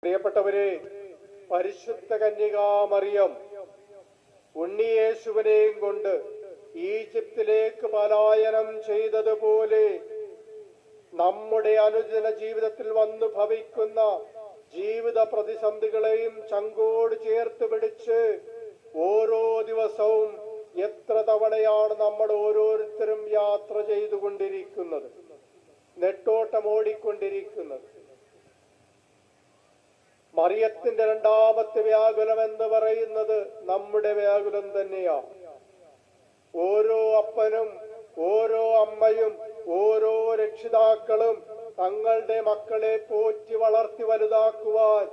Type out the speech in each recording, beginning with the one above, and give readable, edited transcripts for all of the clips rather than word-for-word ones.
പ്രിയപ്പെട്ടവരെ, പരിശുദ്ധ കന്യകാമറിയം ഉണ്ണിയേശുവിനെയും കൊണ്ട് ഈജിപ്തിലേക്ക് പലായനം ചെയ്തതുപോലെ നമ്മുടെ അനുദിന ജീവിതത്തിൽ വന്നു ഭവിക്കുന്ന ജീവിത പ്രതിസന്ധികളെയും ചങ്കോട് ചേർത്ത് പിടിച്ച് ഓരോ ദിവസവും എത്ര തവണയാണ് നമ്മൾ ഓരോരുത്തരും യാത്ര ചെയ്തുകൊണ്ടിരിക്കുന്നത്, നെട്ടോട്ടമോടിക്കൊണ്ടിരിക്കുന്നത്. മറിയത്തിന്റെ രണ്ടാമത്തെ വ്യാകുലം എന്ന് പറയുന്നത് നമ്മുടെ വ്യാകുലം തന്നെയാണ്. ഓരോ അപ്പനും ഓരോ അമ്മയും ഓരോ രക്ഷിതാക്കളും തങ്ങളുടെ മക്കളെ പോറ്റി വളർത്തി വലുതാക്കുവാൻ,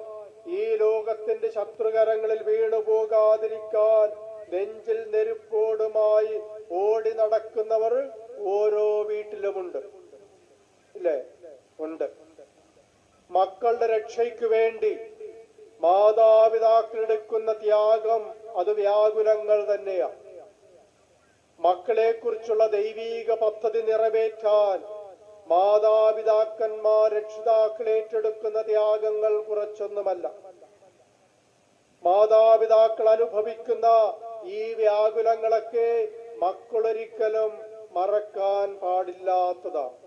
ഈ ലോകത്തിന്റെ ശത്രുകരങ്ങളിൽ വീണു പോകാതിരിക്കാൻ നെഞ്ചിൽ നെരുപ്പോടുമായി ഓടി നടക്കുന്നവർ ഓരോ വീട്ടിലുമുണ്ട്, ഇല്ലേ? ഉണ്ട്. മക്കളുടെ രക്ഷയ്ക്ക് വേണ്ടി മാതാപിതാക്കൾ എടുക്കുന്ന ത്യാഗം അത് വ്യാകുലങ്ങൾ തന്നെയാണ്. മക്കളെ കുറിച്ചുള്ള ദൈവീക പദ്ധതി നിറവേറ്റാൻ മാതാപിതാക്കന്മാർ രക്ഷിതാക്കൾ ഏറ്റെടുക്കുന്ന ത്യാഗങ്ങൾ കുറച്ചൊന്നുമല്ല. മാതാപിതാക്കൾ അനുഭവിക്കുന്ന ഈ വ്യാകുലങ്ങളൊക്കെ മക്കളൊരിക്കലും മറക്കാൻ പാടില്ലാത്തതാണ്.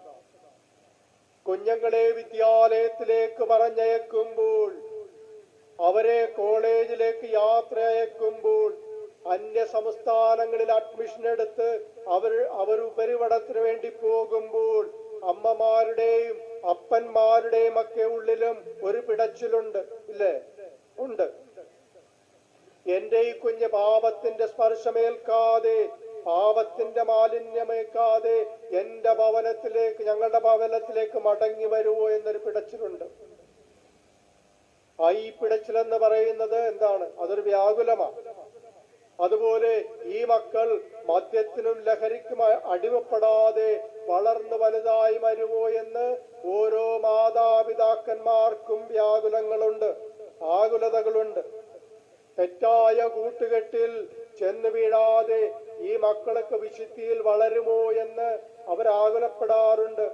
കുഞ്ഞുങ്ങളെ വിദ്യാലയത്തിലേക്ക് പറഞ്ഞയക്കുമ്പോൾ, അവരെ കോളേജിലേക്ക് യാത്ര അയക്കുമ്പോൾ, അന്യ സംസ്ഥാനങ്ങളിൽ അഡ്മിഷൻ എടുത്ത് അവർ ഉപരിപഠനത്തിന് വേണ്ടി പോകുമ്പോൾ അമ്മമാരുടെയും അപ്പന്മാരുടെയും ഒക്കെ ഉള്ളിലും ഒരു പിടച്ചിലുണ്ട്, ഇല്ലേ? ഉണ്ട്. എന്റെ ഈ കുഞ്ഞ് പാപത്തിന്റെ സ്പർശമേൽക്കാതെ, പാപത്തിന്റെ മാലിന്യമേക്കാതെ എന്റെ ഭവനത്തിലേക്ക്, ഞങ്ങളുടെ ഭവനത്തിലേക്ക് മടങ്ങി വരുവോ എന്നൊരു പിടച്ചിലുണ്ട്. ഈ പിടച്ചിലെന്ന് പറയുന്നത് എന്താണ്? അതൊരു വ്യാകുലമാണ്. അതുപോലെ ഈ മക്കൾ മദ്യത്തിനും ലഹരിക്കും അടിമപ്പെടാതെ വളർന്നു വലുതായി വരുവോ എന്ന് ഓരോ മാതാപിതാക്കന്മാർക്കും വ്യാകുലങ്ങളുണ്ട്, ആകുലതകളുണ്ട്. തെറ്റായ കൂട്ടുകെട്ടിൽ ചെന്ന് വീഴാതെ ഈ മക്കളൊക്കെ വിശുദ്ധിയിൽ വളരുമോ എന്ന് അവരാകുലപ്പെടാറുണ്ട്.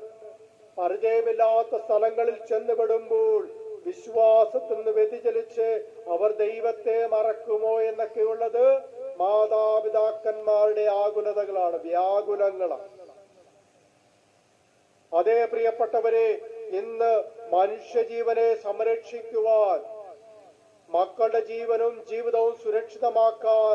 പരിചയമില്ലാത്ത സ്ഥലങ്ങളിൽ ചെന്നുപെടുമ്പോൾ വിശ്വാസത്തിൽ നിന്ന് വ്യതിചലിച്ച് അവർ ദൈവത്തെ മറക്കുമോ എന്നൊക്കെയുള്ളത് മാതാപിതാക്കന്മാരുടെ ആകുലതകളാണ്, വ്യാകുലങ്ങളാണ്. അതേ പ്രിയപ്പെട്ടവരെ, ഇന്ന് മനുഷ്യജീവനെ സംരക്ഷിക്കുവാൻ, മക്കളുടെ ജീവനും ജീവിതവും സുരക്ഷിതമാക്കാൻ